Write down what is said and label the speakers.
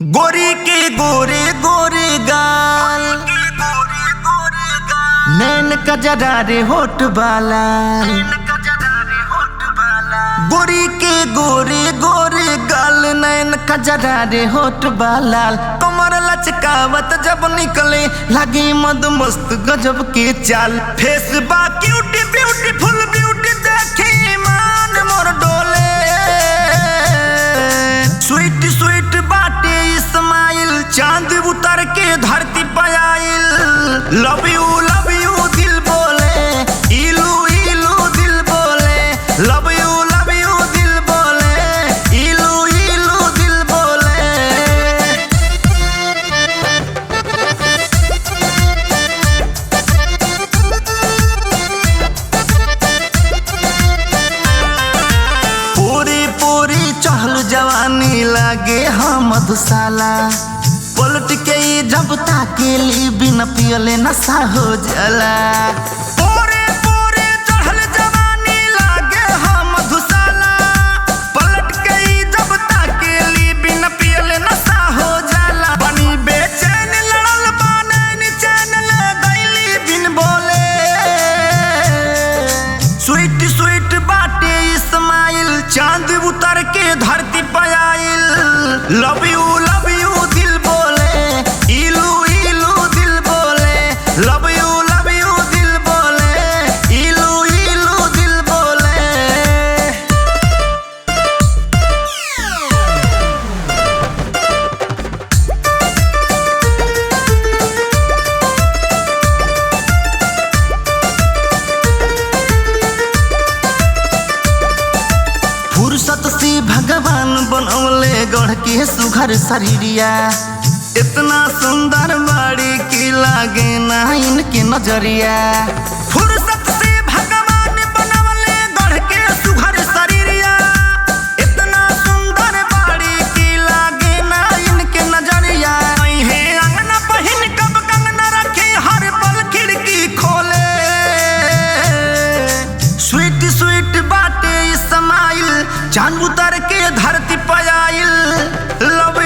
Speaker 1: गोरी के गोरे गोरे गाल, नैन कजरा रे होठ बाला। गोरी के गोरे गोरे गाल, नैन कजरा रे होठ बाला। कमर लचकावत जब निकले लगी मद मस्त गजब के चाल। फेस बा क्यूटी ब्यूटीफुल ब्यूटी देखे मान मोर डोले। स्वीट स्वीट बाटे इस्माइल, चांद उतर के धरती पे आइल। लव यू दिल बोले, इलू इलू दिल बोले। लव यू दिल बोले, इलू इलू दिल बोले। पूरी पूरी चहल जवानी लागे हम मधुशाला। पलट के जब ताकेली बिना पियले नशा हो जाला। पूरे पूरे चढ़ल जवानी लागे हम मधुशाला। पलट के जब ताकेली बिना पियले नशा हो जाला। बनी बेचैन लड़ल बाने चैन ले गईली बिन बोले। स्वीट स्वीट बाटे इस्माइल, चांद उतर के धरती पे आइल। लव यू दिल बोले, इलू इलू दिल बोले। लव यू दिल बोले, इलू इलू दिल बोले। फुर्सत से भगवान बनौले गढ़ के सुघर शरीरिया। इतना सुंदर बाड़ी की लागे ना इनके नजरिया। फुर्सत से भगवान बनौले गढ़ के सुघर शरीरिया। इतना सुंदर बाड़ी की लागे ना इनके नजरिया। है अंगना पहिन कब कंगना रखे, हर पल खिड़की खोले। स्वीट स्वीट बाटे इस्माइल, चांद उतर के धरती पे आइल। लव